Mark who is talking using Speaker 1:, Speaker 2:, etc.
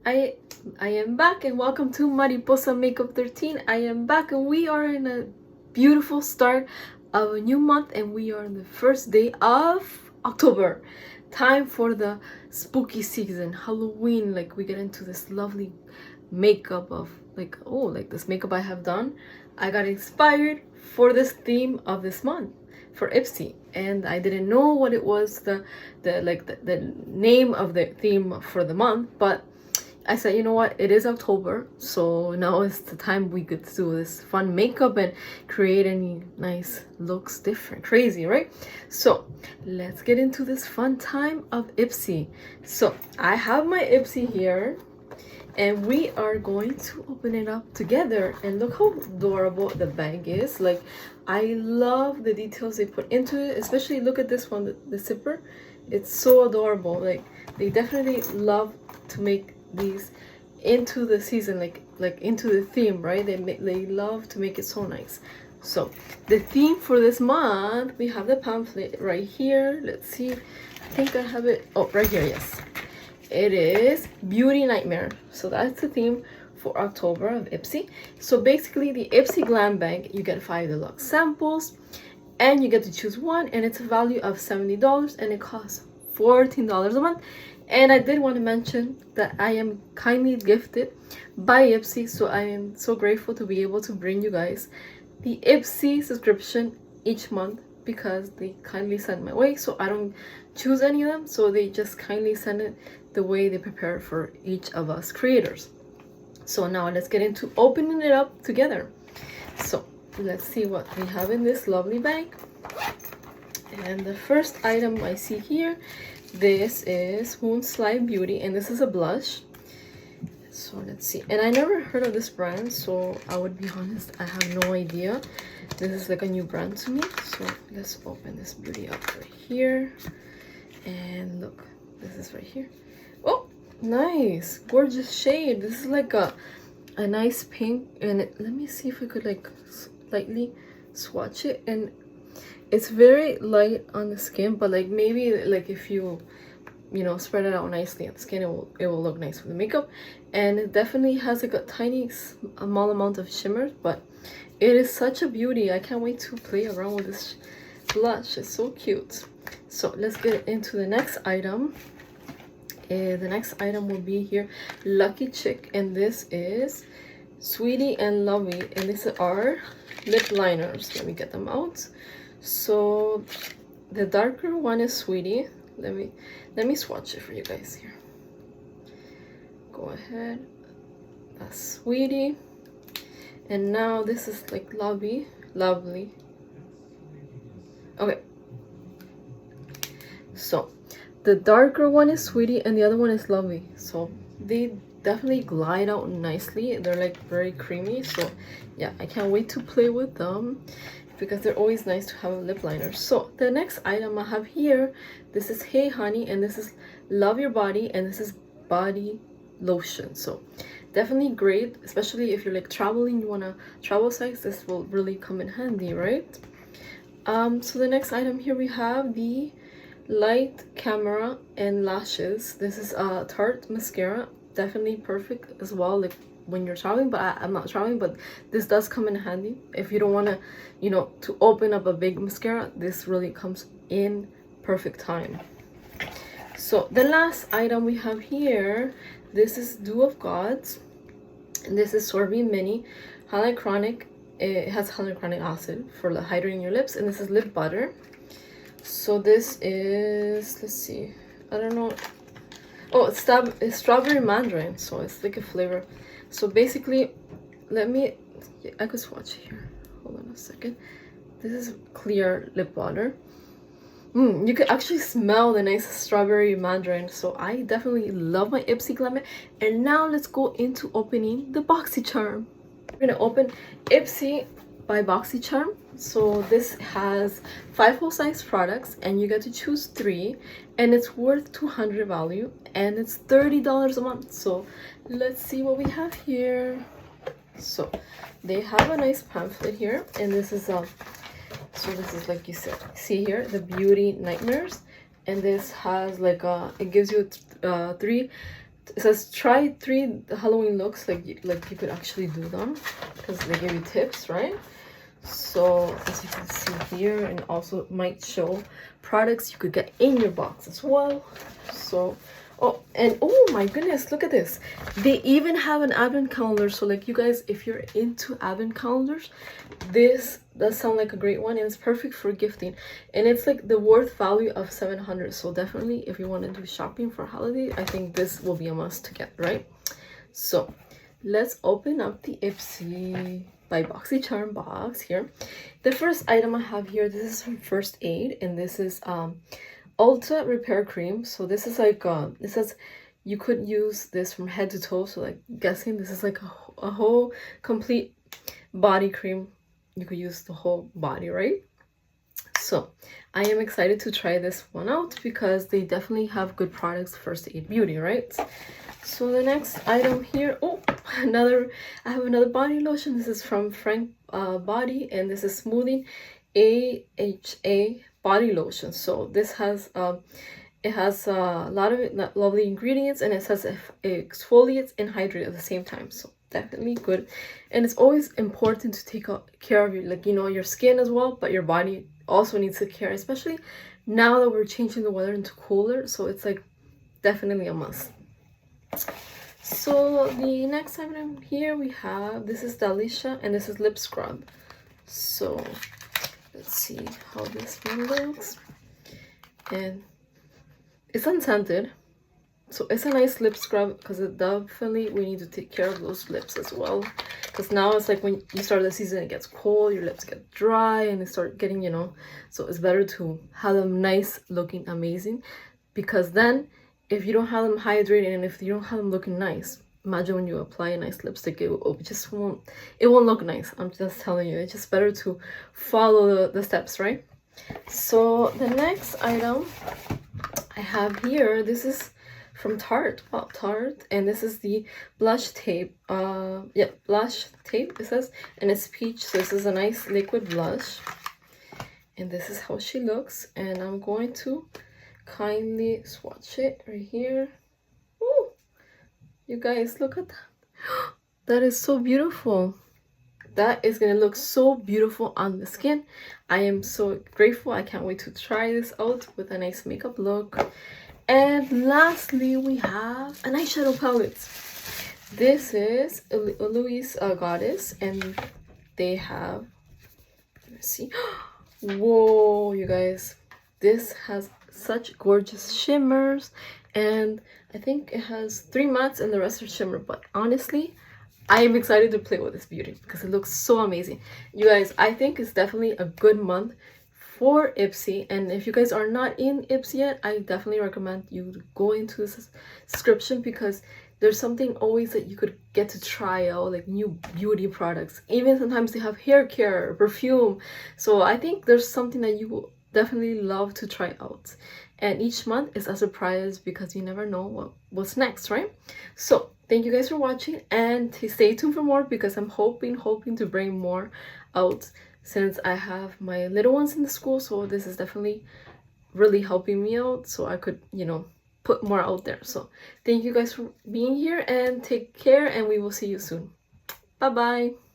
Speaker 1: I I am back and welcome to Mariposa Makeup 13. I am back and we are in a beautiful start of a new month and we are on the first day of October. Time for the spooky season, Halloween. Like we get into this lovely makeup of like this makeup I have done. I got inspired for this theme of this month for Ipsy and I didn't know what it was the name of the theme for the month, but I said, you know what, it is October, so now is the time we could do this fun makeup and create any nice looks, different, crazy, right? So let's get into this fun time of Ipsy. So I have my Ipsy here and we are going to open it up together, and look how adorable the bag is. Like, I love the details they put into it, especially look at this one, the zipper. It's so adorable. Like, they definitely love to make these into the season, like into the theme, right? They love to make it so nice. So the theme for this month, we have the pamphlet right here. Let's see, I think I have it, oh, right here, yes. It is Beauty Nightmare. So that's the theme for October of Ipsy. So basically the Ipsy Glam Bag, you get 5 deluxe samples and you get to choose one, and it's a value of $70 and it costs $14 a month. And I did want to mention that I am kindly gifted by Ipsy, so I am so grateful to be able to bring you guys the Ipsy subscription each month, because they kindly send my way, so I don't choose any of them, so they just kindly send it the way they prepare for each of us creators. So now let's get into opening it up together. So let's see what we have in this lovely bag. And the first item I see here, this is Moonslide Beauty, and this is a blush. So let's see, and I never heard of this brand, so I would be honest, I have no idea. This is like a new brand to me. So let's open this beauty up right here, and look, this is right here. Oh, nice, gorgeous shade. This is like a nice pink, and let me see if we could like slightly swatch it, and it's very light on the skin, but like maybe like if you know, spread it out nicely on the skin, it will look nice with the makeup. And it definitely has like a tiny small amount of shimmer, but it is such a beauty. I can't wait to play around with this blush. It's so cute. So let's get into the next item. The next item will be here, Lucky Chick, and this is Sweetie and Lovey, and these are lip liners. Let me get them out. So the darker one is Sweetie. Let me swatch it for you guys here. Go ahead. That's Sweetie. And now this is like Lovely. Okay. So the darker one is Sweetie and the other one is Lovely. So they definitely glide out nicely. They're like very creamy. So yeah, I can't wait to play with them, because they're always nice to have a lip liner. So the next item I have here, this is Hey Honey, and this is Love Your Body, and this is body lotion. So definitely great, especially if you're like traveling, you want to travel size, this will really come in handy, right? So the next item here, we have the Light Camera and Lashes. This is a Tarte mascara, definitely perfect as well, like when you're traveling, but I'm not traveling, but this does come in handy if you don't want to, you know, to open up a big mascara. This really comes in perfect time. So the last item we have here, this is Dew of Gods, and this is Sorbet Mini Hyaluronic. It has hyaluronic acid for hydrating your lips, and this is lip butter. So this is, let's see, I don't know, oh, it's strawberry mandarin, so it's like a flavor. So basically, I could swatch it here. Hold on a second. This is clear lip butter. You can actually smell the nice strawberry mandarin. So I definitely love my Ipsy Glam. And now let's go into opening the Boxycharm. We're gonna open Ipsy by Boxycharm. So this has 5 full-size products and you get to choose 3, and it's worth $200 value, and it's $30 a month. So let's see what we have here. So they have a nice pamphlet here, and this is so this is like you said, see here, the Beauty Nightmares, and this has like it gives you 3 it says try 3 Halloween looks, like you could actually do them because they give you tips, right? So as you can see here, and also might show products you could get in your box as well. So oh my goodness, look at this. They even have an advent calendar. So like, you guys, if you're into advent calendars, this does sound like a great one, and it's perfect for gifting, and it's like the worth value of 700. So definitely, if you want to do shopping for holiday, I think this will be a must to get, right? So let's open up the Ipsy by Boxycharm box here. The first item I have here, this is from First Aid, and this is Ulta Repair Cream. So this is like it says you could use this from head to toe, so like, guessing this is like a whole complete body cream. You could use the whole body, right? So I am excited to try this one out because they definitely have good products, First Aid Beauty, right? So the next item here, I have another body lotion. This is from Frank Body, and this is Smoothing AHA body lotion. So this has it has a lot of lovely ingredients, and it says it exfoliates and hydrates at the same time. So definitely good. And it's always important to take care of your, like, you know, your skin as well, but your body also needs to care, especially now that we're changing the weather into cooler. So it's like definitely a must. So the next item here we have, this is Delicia, and this is lip scrub. So let's see how this one looks. And it's unscented, so it's a nice lip scrub, because it definitely, we need to take care of those lips as well, because now it's like when you start the season, it gets cold, your lips get dry, and they start getting, you know, so it's better to have them nice looking, amazing, because then if you don't have them hydrated and if you don't have them looking nice, imagine when you apply a nice lipstick, it won't look nice. I'm just telling you, it's just better to follow the steps, right? So the next item I have here, this is from Tarte, Tarte, and this is the blush tape. Blush tape, it says, and it's peach. So this is a nice liquid blush, and this is how she looks. And I'm going to kindly swatch it right here. Ooh, you guys, look at that. That is so beautiful. That is gonna look so beautiful on the skin. I am so grateful. I can't wait to try this out with a nice makeup look. And lastly, we have an eyeshadow palette. This is Louise Goddess, and they have, let's see, whoa, you guys, this has such gorgeous shimmers, and I think it has 3 mattes and the rest are shimmer. But honestly, I am excited to play with this beauty because it looks so amazing. You guys, I think it's definitely a good month for Ipsy, and if you guys are not in Ipsy yet, I definitely recommend you to go into this subscription, because there's something always that you could get to try out, like new beauty products. Even sometimes they have hair care, perfume. So I think there's something that you will definitely love to try out. And each month is a surprise, because you never know what's next, right? So thank you guys for watching, and stay tuned for more, because I'm hoping to bring more out, since I have my little ones in the school. So this is definitely really helping me out, so I could, you know, put more out there. So thank you guys for being here, and take care, and we will see you soon. Bye bye.